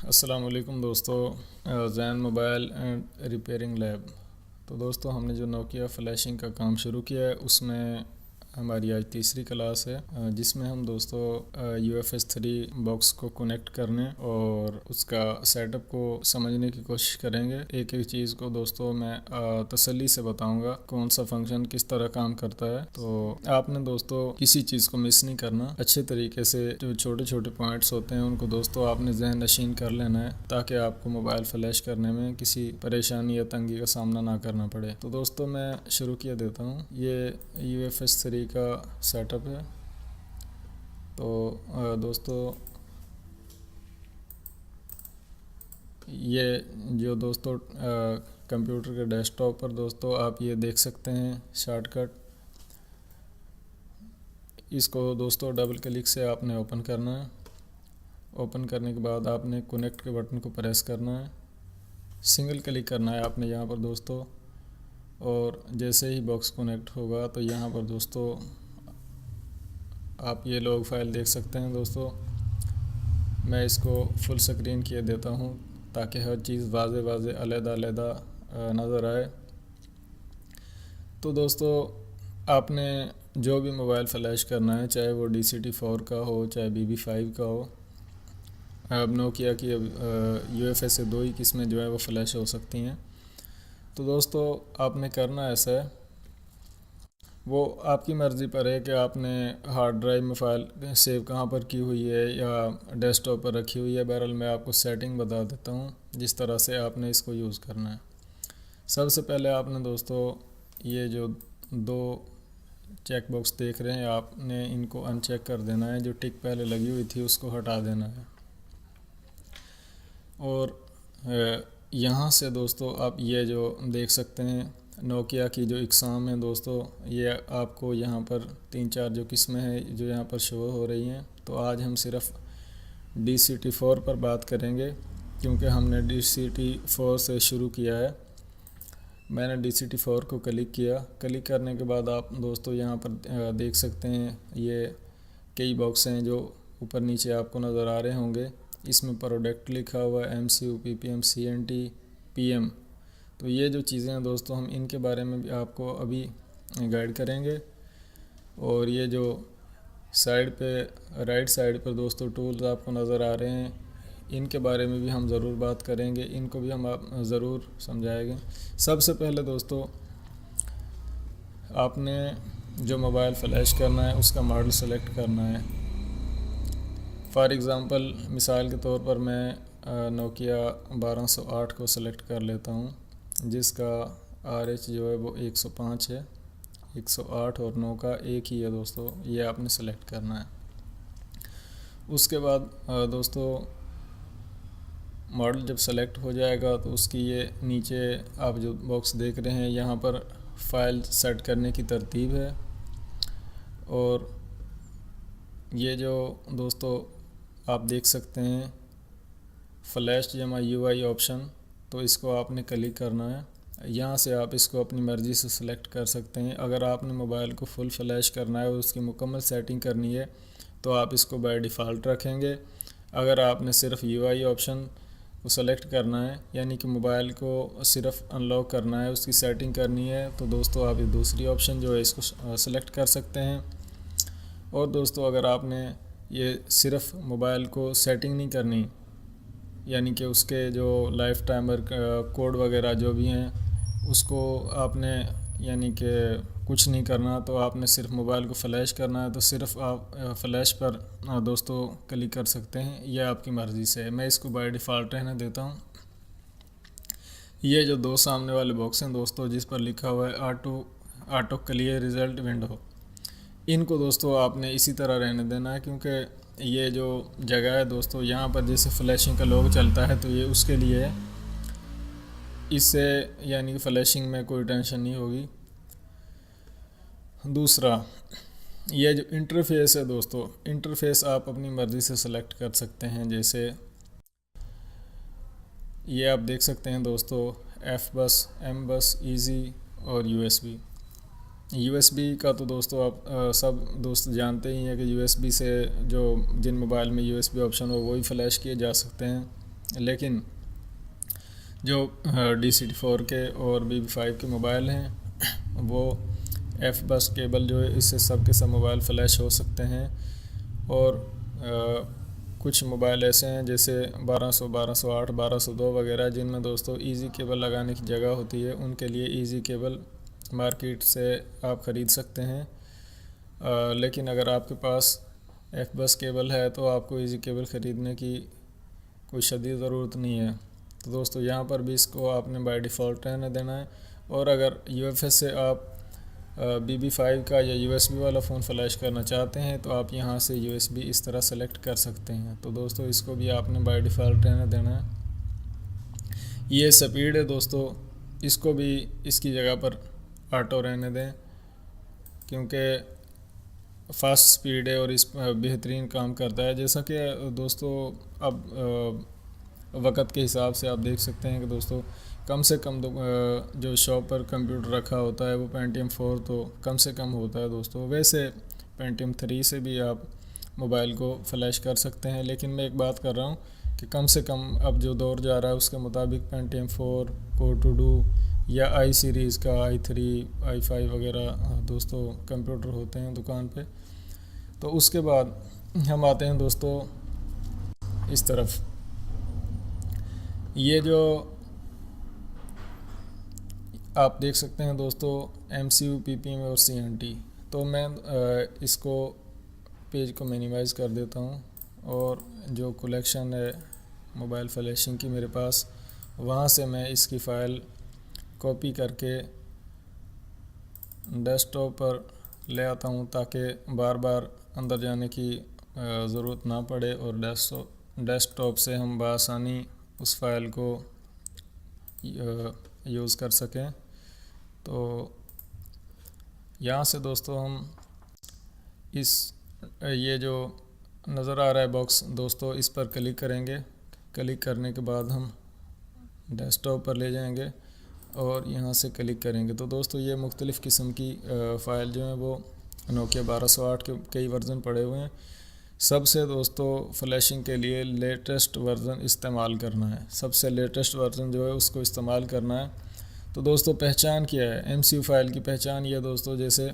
अस्सलाम वालेकुम दोस्तों, Jain mobile and repairing lab. तो दोस्तों, हमने जो नोकिया फ्लैशिंग का काम शुरू किया है उसमें हमारी आज तीसरी क्लास है, जिसमें हम दोस्तों UFS 3 बॉक्स को कनेक्ट करने और उसका सेटअप को समझने की कोशिश करेंगे। एक एक चीज़ को दोस्तों मैं तसल्ली से बताऊंगा कौन सा फंक्शन किस तरह काम करता है। तो आपने दोस्तों किसी चीज़ को मिस नहीं करना, अच्छे तरीके से जो छोटे छोटे पॉइंट्स होते हैं उनको दोस्तों आपने जहन नशीन कर लेना है, ताकि आपको मोबाइल फ्लैश करने में किसी परेशानी या तंगी का सामना ना करना पड़े। तो दोस्तों मैं शुरू किया देता हूँ। ये UFS 3 का सेटअप है। तो दोस्तों ये जो दोस्तों कंप्यूटर के डेस्कटॉप पर दोस्तों आप ये देख सकते हैं शॉर्टकट। इसको दोस्तों डबल क्लिक से आपने ओपन करना है। ओपन करने के बाद आपने कनेक्ट के बटन को प्रेस करना है, सिंगल क्लिक करना है आपने यहाँ पर दोस्तों। और जैसे ही बॉक्स कनेक्ट होगा तो यहाँ पर दोस्तों आप ये लॉग फाइल देख सकते हैं दोस्तों। मैं इसको फुल स्क्रीन किए देता हूँ ताकि हर चीज़ वाज़े वाज़े अलग-अलग नज़र आए। तो दोस्तों आपने जो भी मोबाइल फ़्लैश करना है, चाहे वो DCT-4 का हो चाहे BB5 का हो, अब नोकिया की UFS से 2 ही किस्में जो है वो फ़्लैश हो सकती हैं। तो दोस्तों आपने करना ऐसा है, वो आपकी मर्ज़ी पर है कि आपने हार्ड ड्राइव में फ़ाइल सेव कहाँ पर की हुई है या डेस्कटॉप पर रखी हुई है। बहरहाल मैं आपको सेटिंग बता देता हूँ जिस तरह से आपने इसको यूज़ करना है। सबसे पहले आपने दोस्तों ये जो दो चेक बॉक्स देख रहे हैं, आपने इनको अनचेक कर देना है। जो टिक पहले लगी हुई थी उसको हटा देना है। और यहाँ से दोस्तों आप ये जो देख सकते हैं नोकिया की जो इकसाम है दोस्तों, ये आपको यहाँ पर 3-4 जो किस्में हैं जो यहाँ पर शो हो रही हैं। तो आज हम सिर्फ DCT-4 पर बात करेंगे क्योंकि हमने DCT-4 से शुरू किया है। मैंने DCT-4 को क्लिक किया। क्लिक करने के बाद आप दोस्तों यहाँ पर देख सकते हैं ये कई बॉक्स हैं जो ऊपर नीचे आपको नज़र आ रहे होंगे। इसमें प्रोडक्ट लिखा हुआ है, MCU, PPM, CNT, PM। तो ये जो चीज़ें हैं दोस्तों हम इनके बारे में भी आपको अभी गाइड करेंगे। और ये जो साइड पे राइट साइड पर दोस्तों टूल्स आपको नज़र आ रहे हैं, इनके बारे में भी हम ज़रूर बात करेंगे, इनको भी हम आप ज़रूर समझाएंगे। सबसे पहले दोस्तों आपने जो मोबाइल फ़्लैश करना है उसका मॉडल सेलेक्ट करना है। फॉर एग्ज़ाम्पल मिसाल के तौर पर मैं नोकिया 1208 को सेलेक्ट कर लेता हूँ, जिसका RH जो है वो 105 है। 108 और 9 का एक ही है दोस्तों, ये आपने सेलेक्ट करना है। उसके बाद दोस्तों मॉडल जब सेलेक्ट हो जाएगा तो उसकी ये नीचे आप जो बॉक्स देख रहे हैं यहाँ पर फ़ाइल सेट करने की तरतीब है। और ये जो दोस्तों आप देख सकते हैं फ्लैश जमा UI ऑप्शन, तो इसको आपने क्लिक करना है। यहाँ से आप इसको अपनी मर्ज़ी से सिलेक्ट कर सकते हैं। अगर आपने मोबाइल को फुल फ्लैश करना है और उसकी मुकम्मल सेटिंग करनी है तो आप इसको बाय डिफ़ॉल्ट रखेंगे। अगर आपने सिर्फ UI ऑप्शन को सेलेक्ट करना है, यानी कि मोबाइल को सिर्फ अनलॉक करना है, उसकी सेटिंग करनी है, तो दोस्तों आप ये दूसरी ऑप्शन जो है इसको सेलेक्ट कर सकते हैं। और दोस्तों अगर आपने ये सिर्फ मोबाइल को सेटिंग नहीं करनी, यानी कि उसके जो लाइफ टाइमर कोड वगैरह जो भी हैं उसको आपने यानी कि कुछ नहीं करना, तो आपने सिर्फ मोबाइल को फ़्लैश करना है, तो सिर्फ आप फ़्लैश पर दोस्तों क्लिक कर सकते हैं। यह आपकी मर्ज़ी से है। मैं इसको बाय डिफ़ॉल्ट रहने देता हूँ। ये जो दो सामने वाले बॉक्स हैं दोस्तों जिस पर लिखा हुआ है ऑटो क्लियर रिज़ल्ट विंडो, इनको दोस्तों आपने इसी तरह रहने देना है, क्योंकि ये जो जगह है दोस्तों यहाँ पर जैसे फ्लैशिंग का लोग चलता है तो ये उसके लिए है। इससे यानी कि फ्लैशिंग में कोई टेंशन नहीं होगी। दूसरा ये जो इंटरफेस है दोस्तों, इंटरफेस आप अपनी मर्ज़ी से सेलेक्ट कर सकते हैं। जैसे ये आप देख सकते हैं दोस्तों FBus, MBus, ईज़ी और USB का तो दोस्तों आप सब दोस्त जानते ही हैं कि USB से जो जिन मोबाइल में USB ऑप्शन हो वही फ़्लैश किए जा सकते हैं। लेकिन जो DCT-4 के और BB5 के मोबाइल हैं वो एफ बस केबल जो है इससे सब के सब मोबाइल फ्लैश हो सकते हैं। और कुछ मोबाइल ऐसे हैं जैसे 1200, 1208, 1202 वगैरह जिनमें दोस्तों इजी केबल लगाने की जगह होती है, उनके लिए इजी केबल मार्केट से आप ख़रीद सकते हैं। लेकिन अगर आपके पास एफ बस केबल है तो आपको इजी केबल ख़रीदने की कोई शदीद ज़रूरत नहीं है। तो दोस्तों यहाँ पर भी इसको आपने बाय डिफ़ॉल्ट रहने देना है। और अगर UFS से आप BB5 का या USB वाला फ़ोन फ्लैश करना चाहते हैं तो आप यहाँ से USB इस तरह सेलेक्ट कर सकते हैं। तो दोस्तों इसको भी आपने बाय डिफ़ॉल्ट रहने देना है। ये स्पीड है दोस्तों, इसको भी इसकी जगह पर ऑटो रहने दें क्योंकि फास्ट स्पीड है और इस बेहतरीन काम करता है। जैसा कि दोस्तों अब वक़्त के हिसाब से आप देख सकते हैं कि दोस्तों कम से कम जो शॉप पर कंप्यूटर रखा होता है वो Pentium 4 तो कम से कम होता है दोस्तों। वैसे Pentium 3 से भी आप मोबाइल को फ्लैश कर सकते हैं, लेकिन मैं एक बात कर रहा हूँ कि कम से कम अब जो दौर जा रहा है उसके मुताबिक Pentium 4, Core 2 या i सीरीज़ का i3, i5 वगैरह दोस्तों कंप्यूटर होते हैं दुकान पे। तो उसके बाद हम आते हैं दोस्तों इस तरफ, ये जो आप देख सकते हैं दोस्तों MCU, PPM और CNT। तो मैं इसको पेज को मिनिमाइज़ कर देता हूँ और जो कलेक्शन है मोबाइल फ्लैशिंग की मेरे पास, वहाँ से मैं इसकी फ़ाइल कॉपी करके डेस्कटॉप पर ले आता हूँ ताकि बार बार अंदर जाने की ज़रूरत ना पड़े और डेस्कटॉप से हम बआसानी उस फाइल को यूज़ कर सकें। तो यहाँ से दोस्तों हम ये जो नज़र आ रहा है बॉक्स दोस्तों, इस पर क्लिक करेंगे। क्लिक करने के बाद हम डेस्कटॉप पर ले जाएंगे और यहाँ से क्लिक करेंगे। तो दोस्तों ये मुख्तलिफ़ किस्म की फ़ाइल जो हैं वो Nokia 1208 के कई वर्ज़न पड़े हुए हैं। सबसे दोस्तों फ्लैशिंग के लिए लेटेस्ट वर्ज़न इस्तेमाल करना है, सबसे लेटेस्ट वर्ज़न जो है उसको इस्तेमाल करना है। तो दोस्तों पहचान क्या है MCU फ़ाइल की? पहचान ये दोस्तों, जैसे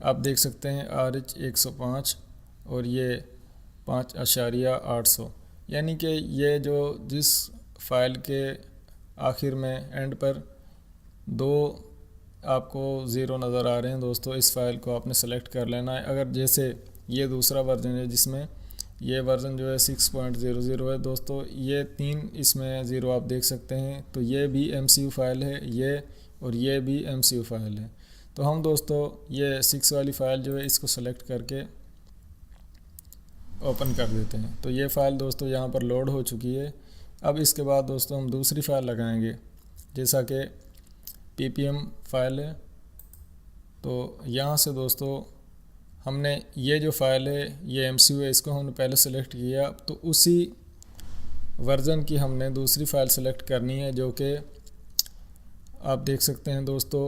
आप देख सकते हैं RH105 और ये 5.800, यानी कि ये जो जिस फ़ाइल के आखिर में एंड पर 2 आपको ज़ीरो नज़र आ रहे हैं दोस्तों, इस फ़ाइल को आपने सेलेक्ट कर लेना है। अगर जैसे ये दूसरा वर्ज़न है जिसमें ये वर्ज़न जो है 6.00 है दोस्तों, ये 3 इसमें ज़ीरो आप देख सकते हैं, तो ये भी MCU फ़ाइल है, ये और ये भी MCU फ़ाइल है। तो हम दोस्तों ये 6 वाली फ़ाइल जो है इसको सेलेक्ट करके ओपन कर देते हैं। तो ये फ़ाइल दोस्तों यहाँ पर लोड हो चुकी है। अब इसके बाद दोस्तों हम दूसरी फ़ाइल लगाएंगे, जैसा कि PPM फ़ाइल है। तो यहाँ से दोस्तों हमने ये जो फ़ाइल है ये MCU है, इसको हमने पहले सेलेक्ट किया, तो उसी वर्ज़न की हमने दूसरी फ़ाइल सेलेक्ट करनी है जो कि आप देख सकते हैं दोस्तों।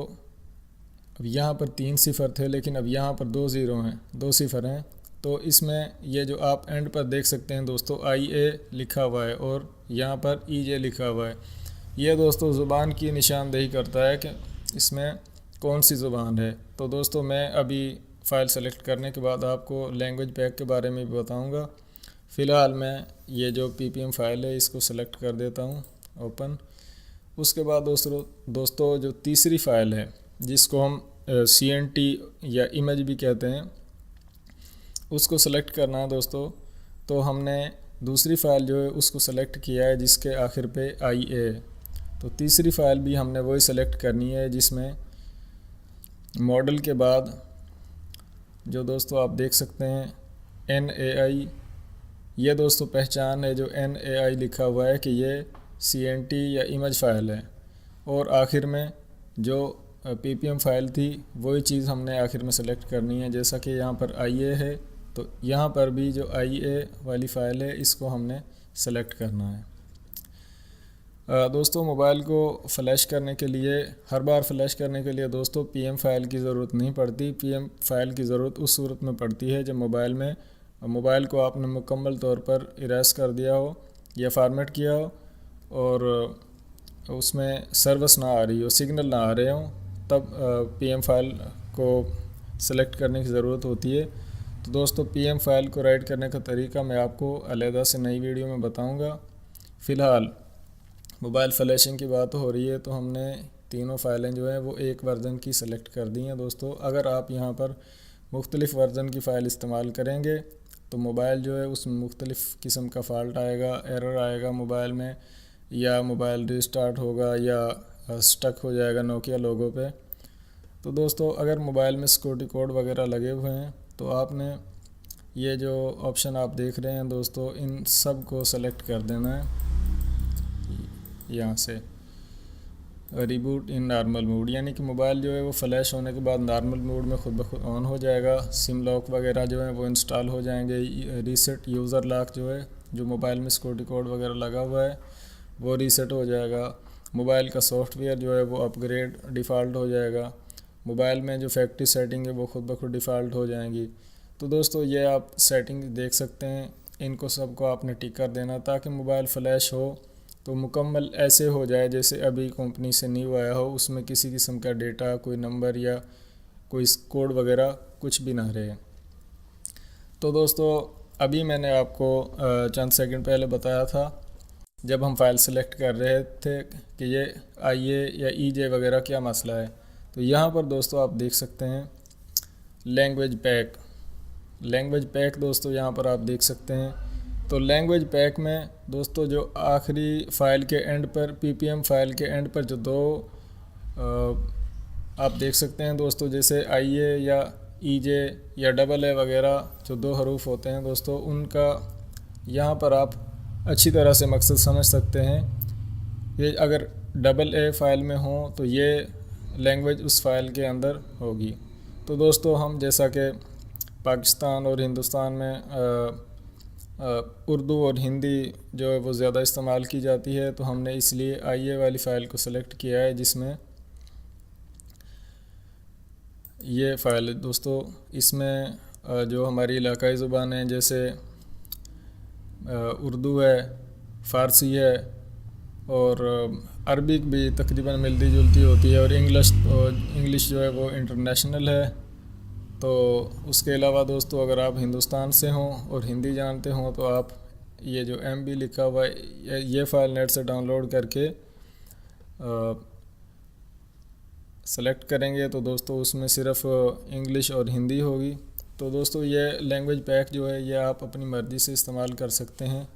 अब यहाँ पर 3 सिफ़र थे लेकिन अब यहाँ पर 2 ज़ीरो हैं, 2 सिफ़र हैं। तो इसमें ये जो आप एंड पर देख सकते हैं दोस्तों IA लिखा हुआ है और यहाँ पर EJ लिखा हुआ है। ये दोस्तों ज़ुबान की निशानदेही करता है कि इसमें कौन सी ज़ुबान है। तो दोस्तों मैं अभी फ़ाइल सेलेक्ट करने के बाद आपको लैंग्वेज पैक के बारे में भी बताऊंगा। फ़िलहाल मैं ये जो PPM फ़ाइल है इसको सेलेक्ट कर देता हूँ ओपन। उसके बाद दोस्तों जो तीसरी फ़ाइल है जिसको हम CNT या इमेज भी कहते हैं, उसको सेलेक्ट करना है दोस्तों। तो हमने दूसरी फ़ाइल जो है उसको सेलेक्ट किया है जिसके आखिर पे IA है। तो तीसरी फ़ाइल भी हमने वही सेलेक्ट करनी है जिसमें मॉडल के बाद जो दोस्तों आप देख सकते हैं NAI, ये दोस्तों पहचान है जो NAI लिखा हुआ है कि ये CNT या इमेज फ़ाइल है। और आखिर में जो PPM फ़ाइल थी वही चीज़ हमने आखिर में सेलेक्ट करनी है। जैसा कि यहाँ पर IA है तो यहाँ पर भी जो IA वाली फ़ाइल है इसको हमने सेलेक्ट करना है। दोस्तों मोबाइल को फ़्लैश करने के लिए, हर बार फ़्लैश करने के लिए दोस्तों PM फ़ाइल की ज़रूरत नहीं पड़ती। PM फ़ाइल की ज़रूरत उस सूरत में पड़ती है जब मोबाइल को आपने मुकम्मल तौर पर इरेज़ कर दिया हो या फॉर्मेट किया हो और उसमें सर्विस ना आ रही हो, सिग्नल ना आ रहे हों, तब पीएम फाइल को सेलेक्ट करने की ज़रूरत होती है। तो दोस्तों पीएम फाइल को राइट करने का तरीका मैं आपको अलहदा से नई वीडियो में बताऊंगा। फ़िलहाल मोबाइल फ्लैशिंग की बात हो रही है तो हमने तीनों फाइलें जो हैं वो एक वर्ज़न की सेलेक्ट कर दी हैं। दोस्तों अगर आप यहाँ पर मुख्तलिफ़ वर्ज़न की फ़ाइल इस्तेमाल करेंगे तो मोबाइल जो है उसमें मुख्तलिफ़ किस्म का फ़ाल्ट आएगा, एरर आएगा मोबाइल में, या मोबाइल रीस्टार्ट होगा या स्टक हो जाएगा नोकिया लोगो पे। तो दोस्तों अगर मोबाइल में सिक्योरिटी कोड वगैरह लगे हुए हैं तो आपने ये जो ऑप्शन आप देख रहे हैं दोस्तों, इन सब को सेलेक्ट कर देना है यहाँ से, रिबूट इन नॉर्मल मोड, यानी कि मोबाइल जो है वो फ्लैश होने के बाद नॉर्मल मोड में खुद ब खुद ऑन हो जाएगा। सिम लॉक वगैरह जो है वो इंस्टॉल हो जाएंगे। रीसेट यूज़र लॉक जो है, जो मोबाइल में सिक्योरिटी कोड वगैरह लगा हुआ है वो रीसेट हो जाएगा। मोबाइल का सॉफ्टवेयर जो है वो अपग्रेड डिफ़ॉल्ट हो जाएगा। मोबाइल में जो फैक्ट्री सेटिंग है वो खुद ब खुद डिफ़ॉल्ट हो जाएंगी। तो दोस्तों ये आप सेटिंग देख सकते हैं, इनको सबको आपने टिक कर देना ताकि मोबाइल फ्लैश हो तो मुकम्मल ऐसे हो जाए जैसे अभी कंपनी से न्यू आया हो, उसमें किसी किस्म का डेटा, कोई नंबर या कोई कोड वगैरह कुछ भी ना रहे। तो दोस्तों अभी मैंने आपको चंद सेकंड पहले बताया था जब हम फाइल सेलेक्ट कर रहे थे कि ये IA या EJ वगैरह क्या मसला है। तो यहाँ पर दोस्तों आप देख सकते हैं लैंग्वेज पैक दोस्तों यहाँ पर आप देख सकते हैं। तो लैंग्वेज पैक में दोस्तों जो आखिरी फ़ाइल के एंड पर, PPM फाइल के एंड पर जो दो आप देख सकते हैं दोस्तों, जैसे IA या EJ या AA वगैरह जो दो हरूफ होते हैं दोस्तों, उनका यहाँ पर आप अच्छी तरह से मकसद समझ सकते हैं। ये अगर AA फ़ाइल में हो तो ये लैंग्वेज उस फाइल के अंदर होगी। तो दोस्तों हम जैसा कि पाकिस्तान और हिंदुस्तान में उर्दू और हिंदी जो है वो ज़्यादा इस्तेमाल की जाती है, तो हमने इसलिए IA वाली फ़ाइल को सेलेक्ट किया है जिसमें ये फ़ाइल है दोस्तों। इसमें जो हमारी इलाकाई ज़ुबान है जैसे उर्दू है, फ़ारसी है और अरबिक भी तकरीबन मिलती जुलती होती है, और इंग्लिश जो है वो इंटरनेशनल है। तो उसके अलावा दोस्तों अगर आप हिंदुस्तान से हों और हिंदी जानते हों तो आप ये जो MB लिखा हुआ है ये फ़ाइल नेट से डाउनलोड करके सेलेक्ट करेंगे तो दोस्तों उसमें सिर्फ इंग्लिश और हिंदी होगी। तो दोस्तों ये लैंग्वेज पैक जो है ये आप अपनी मर्ज़ी से इस्तेमाल कर सकते हैं।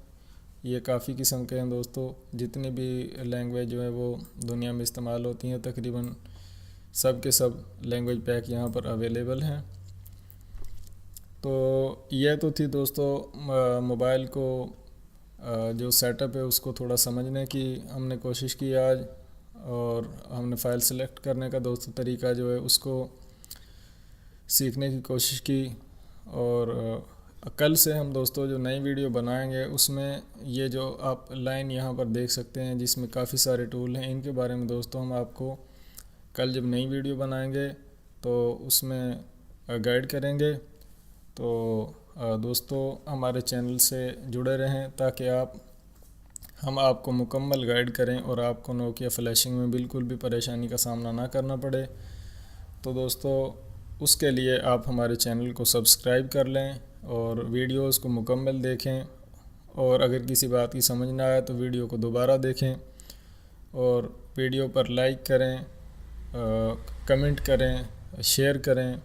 ये काफ़ी किस्म के हैं दोस्तों, जितनी भी लैंग्वेज जो है वो दुनिया में इस्तेमाल होती हैं तकरीबन सब के सब लैंग्वेज पैक यहाँ पर अवेलेबल हैं। तो यह तो थी दोस्तों मोबाइल को जो सेटअप है उसको थोड़ा समझने की हमने कोशिश की आज, और हमने फ़ाइल सेलेक्ट करने का दोस्तों तरीका जो है उसको सीखने की कोशिश की। और कल से हम दोस्तों जो नई वीडियो बनाएंगे उसमें ये जो आप लाइन यहाँ पर देख सकते हैं जिसमें काफ़ी सारे टूल हैं, इनके बारे में दोस्तों हम आपको कल जब नई वीडियो बनाएंगे तो उसमें गाइड करेंगे। तो दोस्तों हमारे चैनल से जुड़े रहें ताकि हम आपको मुकम्मल गाइड करें और आपको नोकिया फ्लैशिंग में बिल्कुल भी परेशानी का सामना ना करना पड़े। तो दोस्तों उसके लिए आप हमारे चैनल को सब्सक्राइब कर लें और वीडियोस को मुकम्मल देखें, और अगर किसी बात की समझ ना आए तो वीडियो को दोबारा देखें और वीडियो पर लाइक करें, कमेंट करें, शेयर करें।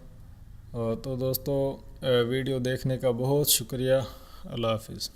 तो दोस्तों वीडियो देखने का बहुत शुक्रिया। अल्लाह हाफ़िज़।